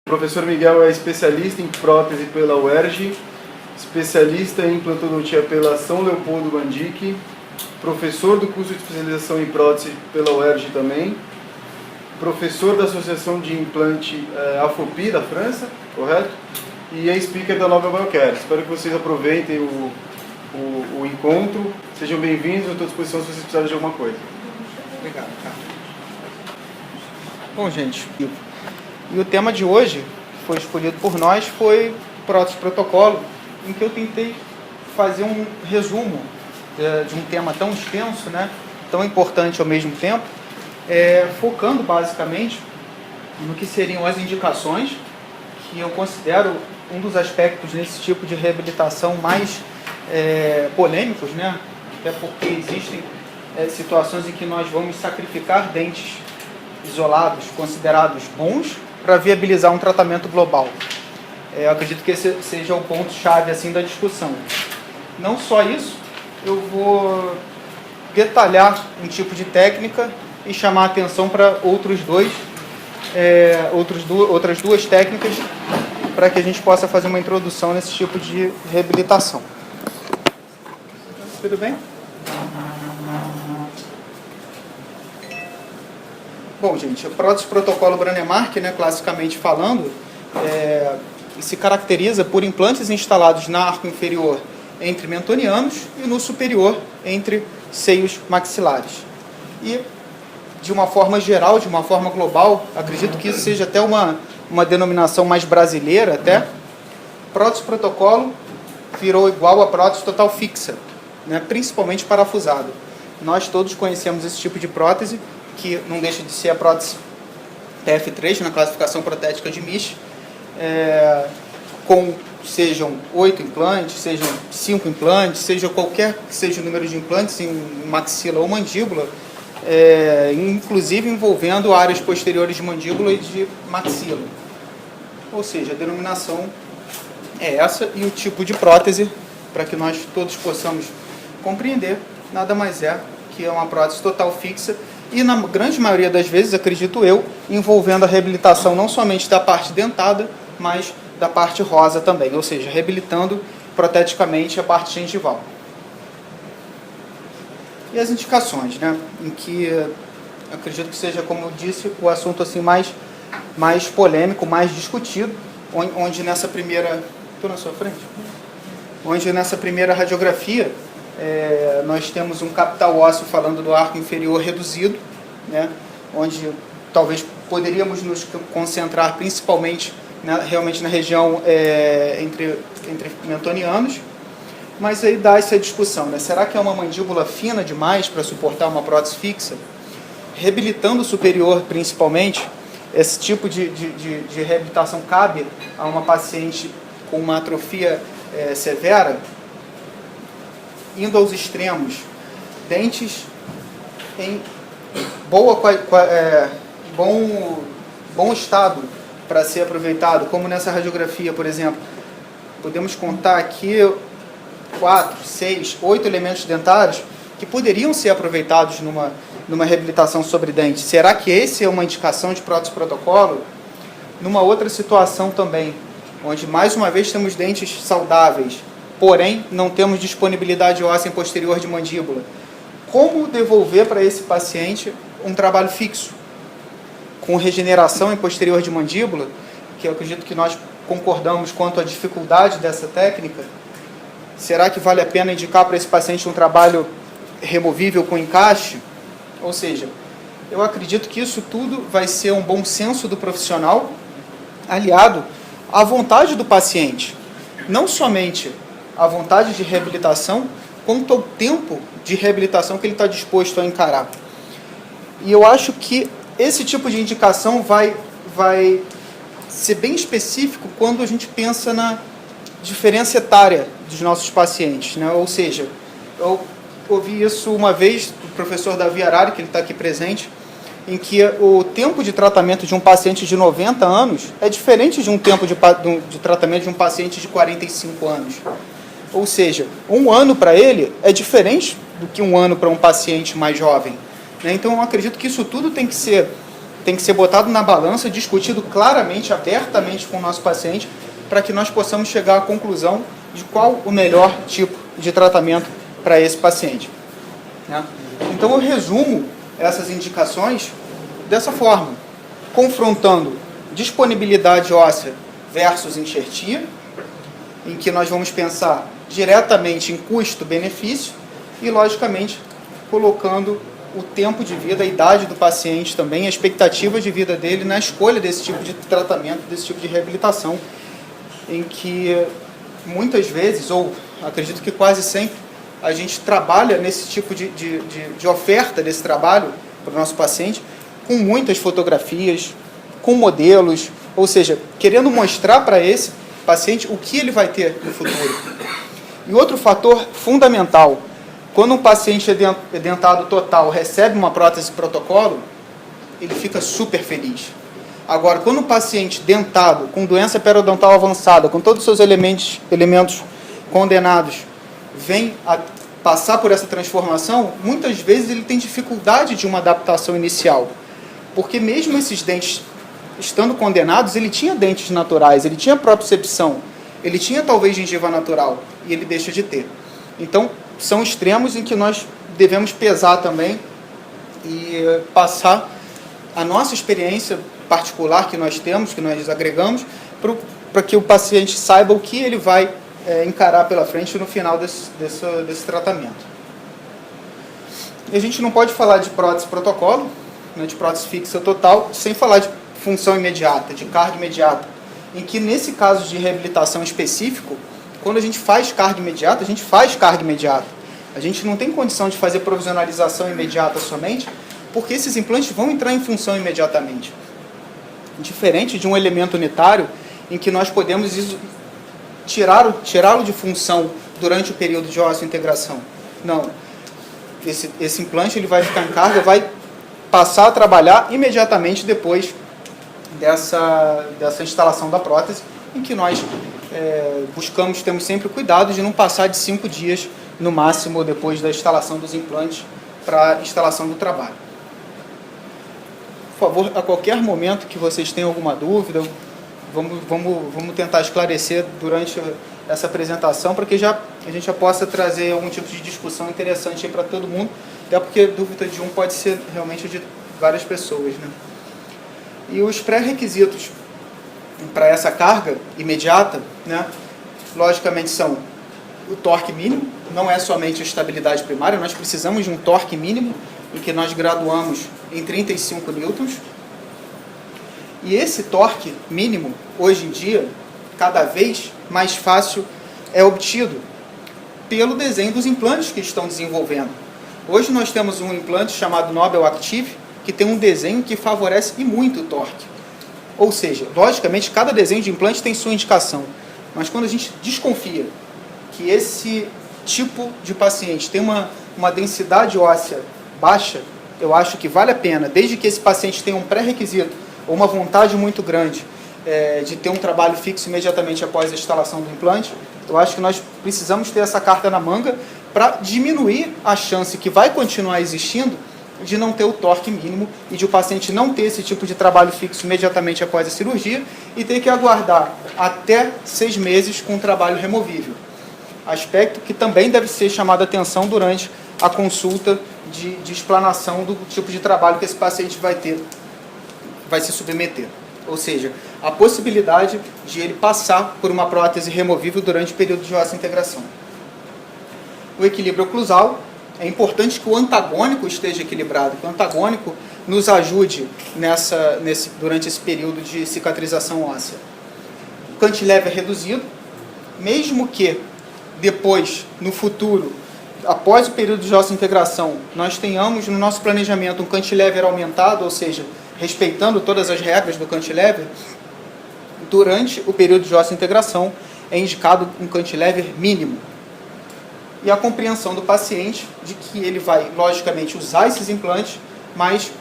O professor Miguel é especialista em prótese pela UERJ, especialista em implantodontia pela São Leopoldo Mandic, professor do curso de especialização em prótese pela UERJ também, professor da Associação de Implante AFOPI da França, correto? E é speaker da Nova Biocare. Espero que vocês aproveitem o encontro. Sejam bem-vindos, eu estou à disposição se vocês precisarem de alguma coisa. Obrigado, cara. Bom, gente, e o tema de hoje, que foi escolhido por nós, foi prótese protocolo, em que eu tentei fazer um resumo de um tema tão extenso, né, tão importante ao mesmo tempo, focando basicamente no que seriam as indicações, que eu considero um dos aspectos nesse tipo de reabilitação mais polêmicos, né, até porque existem situações em que nós vamos sacrificar dentes isolados, considerados bons, para viabilizar um tratamento global. Eu acredito que esse seja o ponto-chave assim, da discussão. Não só isso, eu vou detalhar um tipo de técnica e chamar a atenção para outras duas técnicas para que a gente possa fazer uma introdução nesse tipo de reabilitação. Tudo bem? Bom, gente, a prótese protocolo Brånemark, né, classicamente falando, se caracteriza por implantes instalados na arco inferior entre mentonianos e no superior entre seios maxilares. E, de uma forma geral, de uma forma global, acredito que isso seja até uma denominação mais brasileira, até, prótese protocolo virou igual a prótese total fixa, né, principalmente parafusada. Nós todos conhecemos esse tipo de prótese, que não deixa de ser a prótese TF3 na classificação protética de MISH, sejam 8 implantes, sejam 5 implantes, seja qualquer que seja o número de implantes em maxila ou mandíbula, inclusive envolvendo áreas posteriores de mandíbula e de maxila. Ou seja, a denominação é essa, e o tipo de prótese, para que nós todos possamos compreender, nada mais é que é uma prótese total fixa, e na grande maioria das vezes, acredito eu, envolvendo a reabilitação não somente da parte dentada, mas da parte rosa também, ou seja, reabilitando proteticamente a parte gengival. E as indicações, né, em que acredito que seja, como eu disse, o assunto assim mais polêmico, mais discutido, onde nessa primeira... Estou na sua frente? Onde nessa primeira radiografia, nós temos um capital ósseo falando do arco inferior reduzido, né, onde talvez poderíamos nos concentrar principalmente realmente na região entre mentonianos, mas aí dá essa discussão, né? Será que é uma mandíbula fina demais para suportar uma prótese fixa? Reabilitando o superior principalmente, esse tipo de reabilitação cabe a uma paciente com uma atrofia severa? Indo aos extremos, dentes em bom estado para ser aproveitado, como nessa radiografia, por exemplo. Podemos contar aqui 4, 6, 8 elementos dentários que poderiam ser aproveitados numa reabilitação sobre dente. Será que esse é uma indicação de prótese protocolo? Numa outra situação também, onde mais uma vez temos dentes saudáveis, porém não temos disponibilidade óssea em posterior de mandíbula. Como devolver para esse paciente um trabalho fixo, com regeneração em posterior de mandíbula, que eu acredito que nós concordamos quanto à dificuldade dessa técnica? Será que vale a pena indicar para esse paciente um trabalho removível com encaixe? Ou seja, eu acredito que isso tudo vai ser um bom senso do profissional, aliado à vontade do paciente. Não somente a vontade de reabilitação, quanto ao tempo de reabilitação que ele está disposto a encarar. E eu acho que esse tipo de indicação vai ser bem específico quando a gente pensa na diferença etária dos nossos pacientes, né? Ou seja, eu ouvi isso uma vez do professor Davi Arari, que ele está aqui presente, em que o tempo de tratamento de um paciente de 90 anos é diferente de um tempo de tratamento de um paciente de 45 anos. Ou seja, um ano para ele é diferente do que um ano para um paciente mais jovem, né? Então, eu acredito que isso tudo tem que ser tem que ser botado na balança, discutido claramente, abertamente com o nosso paciente, para que nós possamos chegar à conclusão de qual o melhor tipo de tratamento para esse paciente, né? Então eu resumo essas indicações dessa forma, confrontando disponibilidade óssea versus enxertia, em que nós vamos pensar diretamente em custo-benefício e, logicamente, colocando o tempo de vida, a idade do paciente também, a expectativa de vida dele na escolha desse tipo de tratamento, desse tipo de reabilitação, em que muitas vezes, ou acredito que quase sempre, a gente trabalha nesse tipo de oferta desse trabalho para o nosso paciente com muitas fotografias, com modelos, ou seja, querendo mostrar para esse paciente o que ele vai ter no futuro. E outro fator fundamental, quando um paciente dentado total recebe uma prótese protocolo, ele fica super feliz. Agora, quando um paciente dentado, com doença periodontal avançada, com todos os seus elementos condenados, vem a passar por essa transformação, muitas vezes ele tem dificuldade de uma adaptação inicial. Porque mesmo esses dentes estando condenados, ele tinha dentes naturais, ele tinha propriocepção, ele tinha talvez gengiva natural, e ele deixa de ter. Então, são extremos em que nós devemos pesar também e passar a nossa experiência particular que nós temos, que nós agregamos, para que o paciente saiba o que ele vai encarar pela frente no final desse tratamento. E a gente não pode falar de prótese protocolo, né, de prótese fixa total, sem falar de função imediata, de carga imediata, em que nesse caso de reabilitação específico, quando a gente faz carga imediata, a gente faz carga imediata. A gente não tem condição de fazer provisionalização imediata somente, porque esses implantes vão entrar em função imediatamente. Diferente de um elemento unitário, em que nós podemos tirá-lo de função durante o período de ósseo-integração. Não. Esse implante ele vai ficar em carga, vai passar a trabalhar imediatamente depois dessa instalação da prótese, em que nós temos sempre cuidado de não passar de 5 dias, no máximo, depois da instalação dos implantes para a instalação do trabalho. Por favor, a qualquer momento que vocês tenham alguma dúvida, vamos tentar esclarecer durante essa apresentação, para que a gente já possa trazer algum tipo de discussão interessante para todo mundo, até porque dúvida de um pode ser realmente de várias pessoas, né? E os pré-requisitos para essa carga imediata, né, logicamente são o torque mínimo, não é somente a estabilidade primária, nós precisamos de um torque mínimo, em que nós graduamos em 35 newtons. E esse torque mínimo, hoje em dia, cada vez mais fácil é obtido pelo desenho dos implantes que estão desenvolvendo. Hoje nós temos um implante chamado Nobel Active, que tem um desenho que favorece e muito o torque. Ou seja, logicamente, cada desenho de implante tem sua indicação. Mas quando a gente desconfia que esse tipo de paciente tem uma densidade óssea baixa, eu acho que vale a pena, desde que esse paciente tenha um pré-requisito ou uma vontade muito grande de ter um trabalho fixo imediatamente após a instalação do implante, eu acho que nós precisamos ter essa carta na manga para diminuir a chance que vai continuar existindo de não ter o torque mínimo e de o paciente não ter esse tipo de trabalho fixo imediatamente após a cirurgia e ter que aguardar até 6 meses com um trabalho removível. Aspecto que também deve ser chamado a atenção durante a consulta de explanação do tipo de trabalho que esse paciente vai se submeter. Ou seja, a possibilidade de ele passar por uma prótese removível durante o período de ósseo-integração. O equilíbrio oclusal. É importante que o antagônico esteja equilibrado, que o antagônico nos ajude durante esse período de cicatrização óssea. O cantilever reduzido, mesmo que depois, no futuro, após o período de ósseo-integração, nós tenhamos no nosso planejamento um cantilever aumentado, ou seja, respeitando todas as regras do cantilever, durante o período de ósseo-integração é indicado um cantilever mínimo. E a compreensão do paciente de que ele vai, logicamente, usar esses implantes, mas,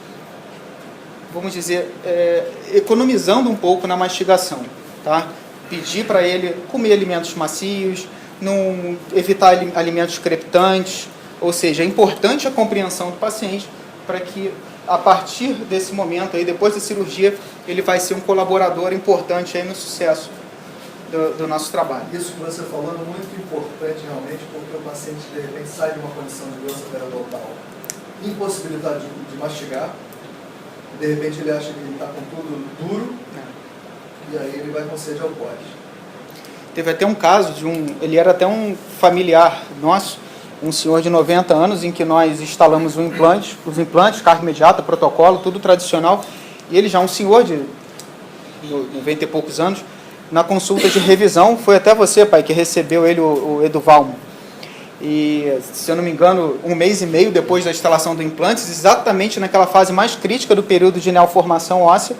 vamos dizer, economizando um pouco na mastigação, tá? Pedir para ele comer alimentos macios, não evitar alimentos crepitantes, ou seja, é importante a compreensão do paciente para que a partir desse momento, aí, depois da cirurgia, ele vai ser um colaborador importante aí no sucesso do nosso trabalho. Isso que você falou é muito importante realmente, porque o paciente de repente sai de uma condição de doença periodontal, impossibilidade de mastigar, de repente ele acha que ele está com tudo duro, e aí ele vai com sede ao pote. Teve até um caso ele era até um familiar nosso, um senhor de 90 anos, em que nós instalamos os implantes, carga imediata, protocolo, tudo tradicional, e ele já um senhor de 90 e poucos anos, na consulta de revisão, foi até você, pai, que recebeu ele, o Eduvalmo. E, se eu não me engano, 1 mês e meio depois da instalação do implante, exatamente naquela fase mais crítica do período de neoformação óssea,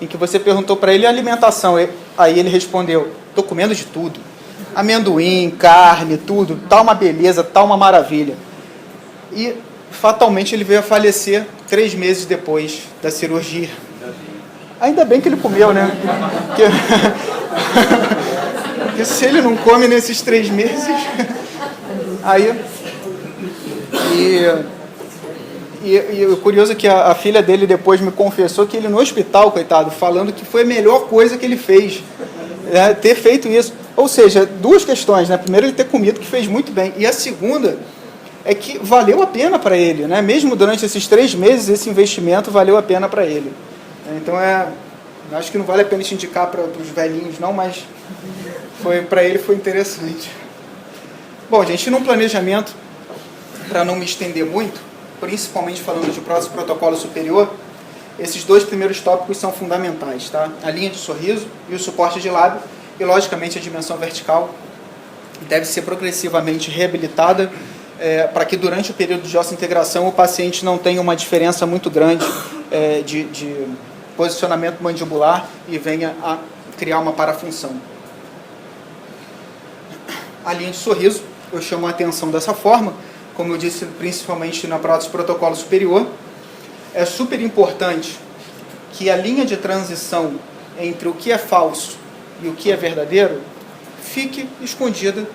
em que você perguntou para ele a alimentação. Aí ele respondeu, estou comendo de tudo. Amendoim, carne, tudo, tá uma beleza, tá uma maravilha. E, fatalmente, ele veio a falecer 3 meses depois da cirurgia. Ainda bem que ele comeu, né? Porque se ele não come nesses 3 meses... Aí... E o curioso é que a filha dele depois me confessou que ele no hospital, coitado, falando que foi a melhor coisa que ele fez, ter feito isso. Ou seja, 2 questões, né? Primeiro, ele ter comido, que fez muito bem. E a segunda é que valeu a pena para ele, né? Mesmo durante esses 3 meses, esse investimento valeu a pena para ele. Então, acho que não vale a pena te indicar para os velhinhos, não, mas para ele foi interessante. Bom, gente, num planejamento, para não me estender muito, principalmente falando de prótese protocolo superior, esses 2 primeiros tópicos são fundamentais, tá? A linha de sorriso e o suporte de lábio, e logicamente a dimensão vertical deve ser progressivamente reabilitada para que durante o período de osseointegração o paciente não tenha uma diferença muito grande de posicionamento mandibular e venha a criar uma parafunção. A linha de sorriso, eu chamo a atenção dessa forma, como eu disse, principalmente na prótese protocolo superior. É super importante que a linha de transição entre o que é falso e o que é verdadeiro fique escondida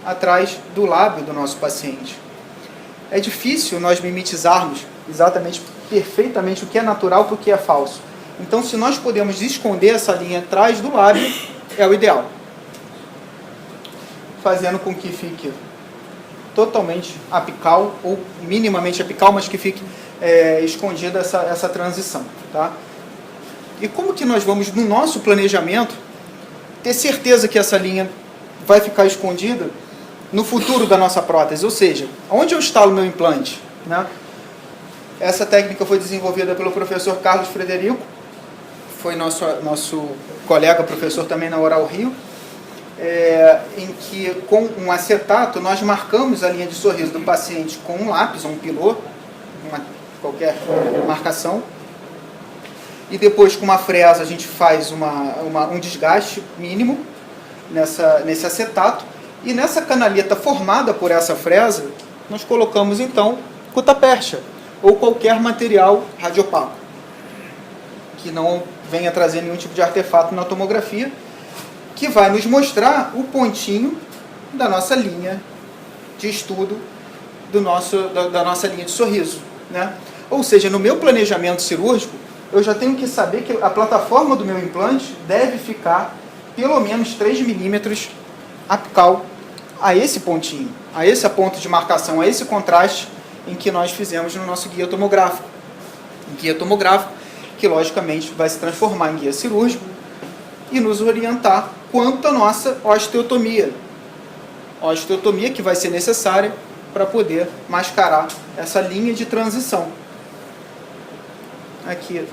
atrás do lábio do nosso paciente. É difícil nós mimetizarmos exatamente, perfeitamente o que é natural para o que é falso. Então, se nós podemos esconder essa linha atrás do lábio, é o ideal. Fazendo com que fique totalmente apical, ou minimamente apical, mas que fique escondida essa transição. Tá? E como que nós vamos, no nosso planejamento, ter certeza que essa linha vai ficar escondida no futuro da nossa prótese? Ou seja, onde eu instalo meu implante? Né? Essa técnica foi desenvolvida pelo professor Carlos Frederico, foi nosso colega professor também na Oral Rio, em que com um acetato nós marcamos a linha de sorriso do paciente com um lápis, um pilô, qualquer marcação, e depois com uma fresa a gente faz um desgaste mínimo nesse acetato, e nessa canaleta formada por essa fresa nós colocamos então gutta-percha ou qualquer material radiopaco que não venha trazer nenhum tipo de artefato na tomografia, que vai nos mostrar o pontinho da nossa linha de estudo da nossa linha de sorriso, né? Ou seja, no meu planejamento cirúrgico, eu já tenho que saber que a plataforma do meu implante deve ficar pelo menos 3 milímetros apical a esse pontinho, a esse ponto de marcação, a esse contraste em que nós fizemos no nosso guia tomográfico. Guia tomográfico que, logicamente, vai se transformar em guia cirúrgico e nos orientar quanto à nossa osteotomia. Osteotomia que vai ser necessária para poder mascarar essa linha de transição. Aqui,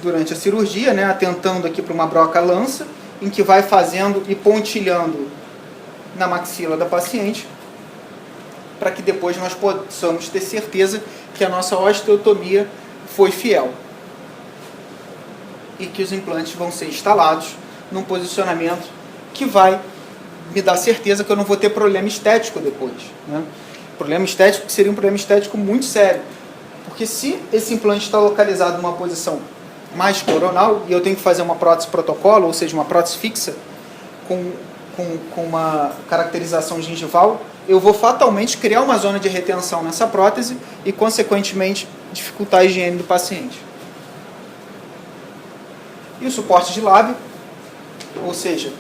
durante a cirurgia, né, atentando aqui para uma broca lança, em que vai fazendo e pontilhando na maxila da paciente, para que depois nós possamos ter certeza que a nossa osteotomia foi fiel. E que os implantes vão ser instalados num posicionamento que vai me dar certeza que eu não vou ter problema estético depois. Né? Problema estético que seria um problema estético muito sério. Porque se esse implante está localizado numa posição mais coronal e eu tenho que fazer uma prótese protocolo, ou seja, uma prótese fixa, com uma caracterização gengival, eu vou fatalmente criar uma zona de retenção nessa prótese e, consequentemente, dificultar a higiene do paciente. E o suporte de lábio, ou seja,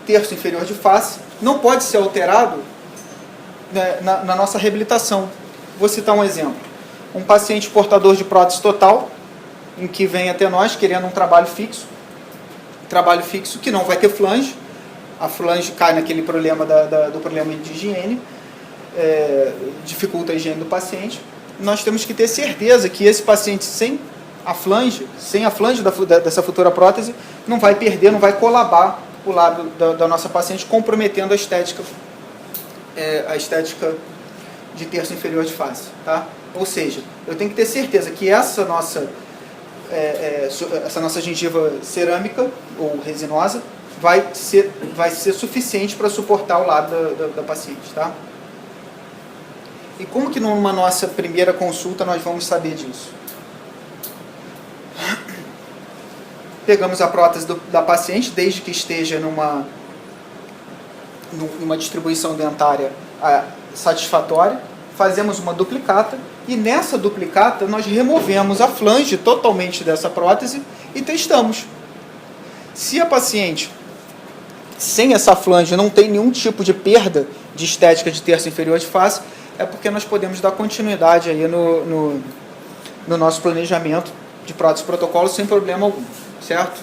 terço inferior de face, não pode ser alterado, né, na nossa reabilitação. Vou citar um exemplo. Um paciente portador de prótese total, em que vem até nós querendo um trabalho fixo que não vai ter flange, a flange cai naquele problema do problema de higiene, dificulta a higiene do paciente. Nós temos que ter certeza que esse paciente sem a flange dessa futura prótese, não vai perder, não vai colabar o lábio da nossa paciente, comprometendo a estética de terço inferior de face. Tá? Ou seja, eu tenho que ter certeza que essa nossa gengiva cerâmica ou resinosa vai ser suficiente para suportar o lábio da paciente. Tá? E como que numa nossa primeira consulta nós vamos saber disso? Pegamos a prótese da paciente, desde que esteja numa distribuição dentária satisfatória, fazemos uma duplicata e nessa duplicata nós removemos a flange totalmente dessa prótese e testamos. Se a paciente sem essa flange não tem nenhum tipo de perda de estética de terço inferior de face, é porque nós podemos dar continuidade aí no nosso planejamento de prótese protocolo sem problema algum, certo?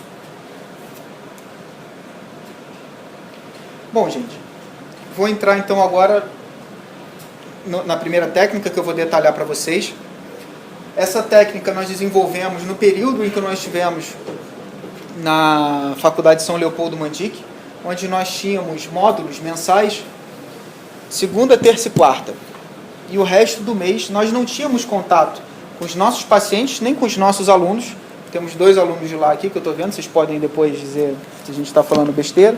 Bom, gente, vou entrar então agora na primeira técnica que eu vou detalhar para vocês. Essa técnica nós desenvolvemos no período em que nós estivemos na Faculdade São Leopoldo Mandic, onde nós tínhamos módulos mensais, segunda, terça e quarta. E o resto do mês nós não tínhamos contato com os nossos pacientes, nem com os nossos alunos. Temos 2 alunos de lá aqui que eu estou vendo, vocês podem depois dizer se a gente está falando besteira.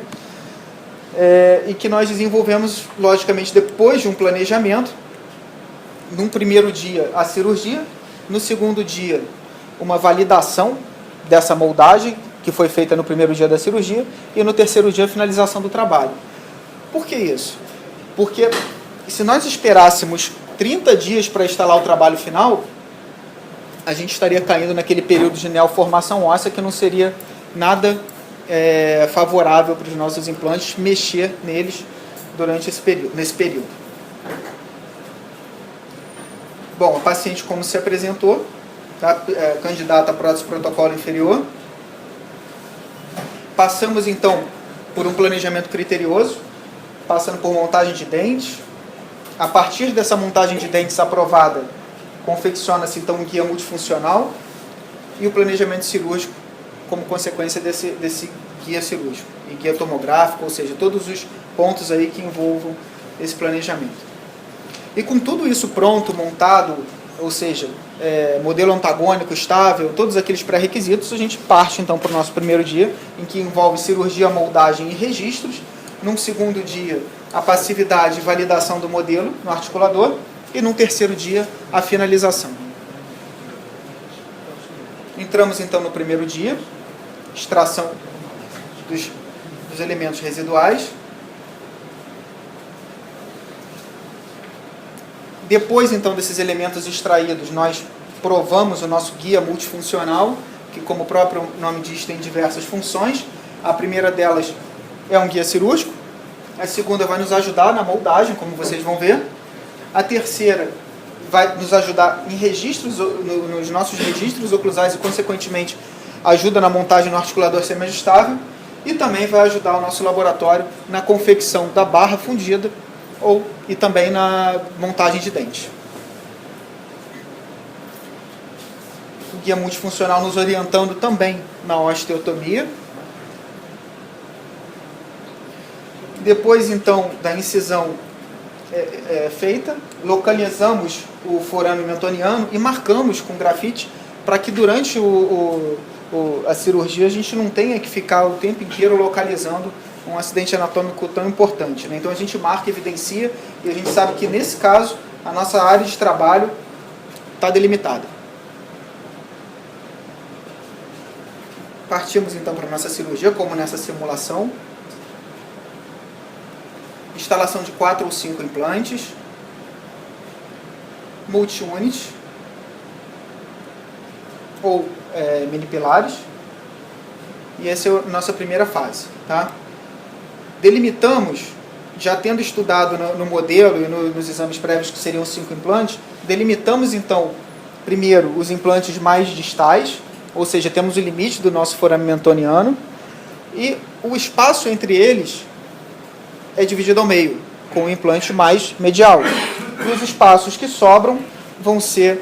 E que nós desenvolvemos, logicamente, depois de um planejamento. Num primeiro dia, a cirurgia. No segundo dia, uma validação dessa moldagem, que foi feita no primeiro dia da cirurgia. E no terceiro dia, a finalização do trabalho. Por que isso? Porque se nós esperássemos 30 dias para instalar o trabalho final, a gente estaria caindo naquele período de neoformação óssea que não seria nada favorável para os nossos implantes mexer neles nesse período. Bom, a paciente como se apresentou, tá? Candidata a prótese protocolo inferior. Passamos então por um planejamento criterioso, passando por montagem de dentes. A partir dessa montagem de dentes aprovada, confecciona-se então um guia multifuncional e o planejamento cirúrgico como consequência desse guia cirúrgico e guia tomográfico, ou seja, todos os pontos aí que envolvam esse planejamento. E com tudo isso pronto, montado, ou seja, modelo antagônico, estável, todos aqueles pré-requisitos, a gente parte então para o nosso primeiro dia, em que envolve cirurgia, moldagem e registros. Num segundo dia, a passividade e validação do modelo no articulador. E num terceiro dia, a finalização. Entramos então no primeiro dia, extração dos elementos residuais. Depois então desses elementos extraídos, nós provamos o nosso guia multifuncional, que como o próprio nome diz, tem diversas funções. A primeira delas é um guia cirúrgico, a segunda vai nos ajudar na moldagem, como vocês vão ver. A terceira vai nos ajudar em registros, nos nossos registros oclusais e, consequentemente, ajuda na montagem no articulador semi-ajustável e também vai ajudar o nosso laboratório na confecção da barra fundida e também na montagem de dente. O guia multifuncional nos orientando também na osteotomia. Depois, então, da incisão feita, localizamos o forame mentoniano e marcamos com grafite para que durante a cirurgia a gente não tenha que ficar o tempo inteiro localizando um acidente anatômico tão importante, né? Então a gente marca, evidencia e a gente sabe que nesse caso a nossa área de trabalho está delimitada. Partimos então para a nossa cirurgia, como nessa simulação. instalação de 4 ou 5 implantes, multi-unit ou mini pilares, e essa é a nossa primeira fase. Tá? Delimitamos, já tendo estudado no modelo e nos exames prévios que seriam 5 implantes, delimitamos então, primeiro, os implantes mais distais, ou seja, temos o limite do nosso foramen antoniano, e o espaço entre eles é dividido ao meio, com o implante mais medial. E os espaços que sobram vão ser,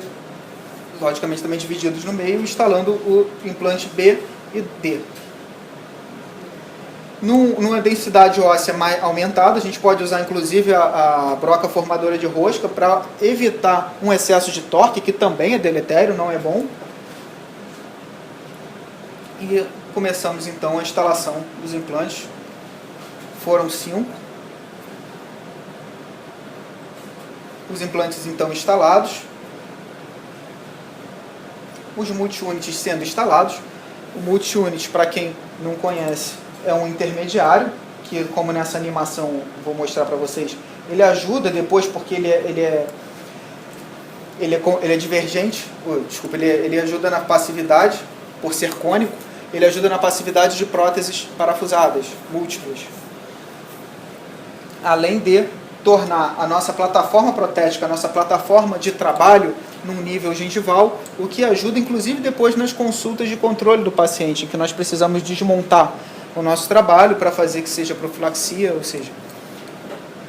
logicamente, também divididos no meio, instalando o implante B e D. Numa densidade óssea mais aumentada, a gente pode usar inclusive a broca formadora de rosca para evitar um excesso de torque, que também é deletério, não é bom. E começamos então a instalação dos implantes. Foram 5. Os implantes então instalados. Os multi-units sendo instalados. O multi-unit, para quem não conhece, é um intermediário, que como nessa animação vou mostrar para vocês, ele ajuda depois porque ele é divergente, ele ajuda na passividade, por ser cônico, ele ajuda na passividade de próteses parafusadas, múltiplas. Além de tornar a nossa plataforma protética, a nossa plataforma de trabalho num nível gengival, o que ajuda inclusive depois nas consultas de controle do paciente, em que nós precisamos desmontar o nosso trabalho para fazer que seja profilaxia, ou seja,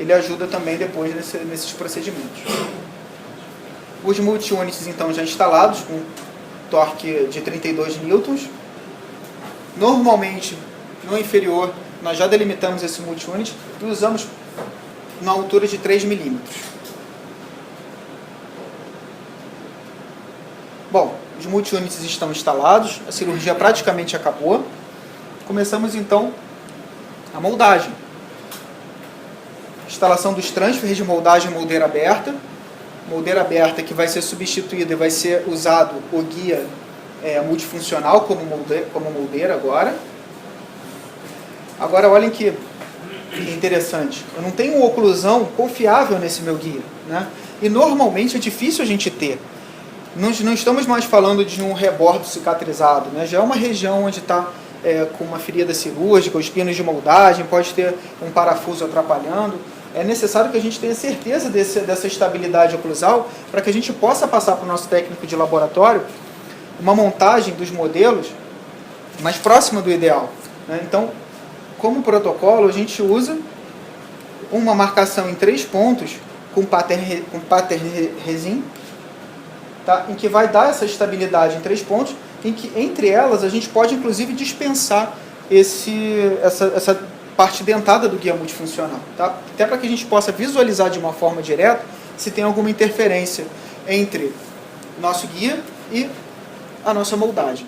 ele ajuda também depois nesses procedimentos. Os multi-units então já instalados, com torque de 32 newtons. Normalmente, no inferior, nós já delimitamos esse multi-unit e usamos na altura de 3 milímetros. Bom, os multi-units estão instalados, a cirurgia praticamente acabou. Começamos então a moldagem. Instalação dos transfers de moldagem moldeira aberta. Moldeira aberta que vai ser substituída e vai ser usado o guia multifuncional como moldeira agora. Agora olhem que interessante. Eu não tenho uma oclusão confiável nesse meu guia, né? E normalmente é difícil a gente ter. Não estamos mais falando de um rebordo cicatrizado, né? Já é uma região onde está com uma ferida cirúrgica, os pinos de moldagem, pode ter um parafuso atrapalhando. É necessário que a gente tenha certeza dessa estabilidade oclusal para que a gente possa passar para o nosso técnico de laboratório uma montagem dos modelos mais próxima do ideal, né? Então, como protocolo, a gente usa uma marcação em 3 pontos com pattern resin, tá? Em que vai dar essa estabilidade em 3 pontos, em que entre elas a gente pode inclusive dispensar essa parte dentada do guia multifuncional, tá? Até para que a gente possa visualizar de uma forma direta se tem alguma interferência entre nosso guia e a nossa moldagem.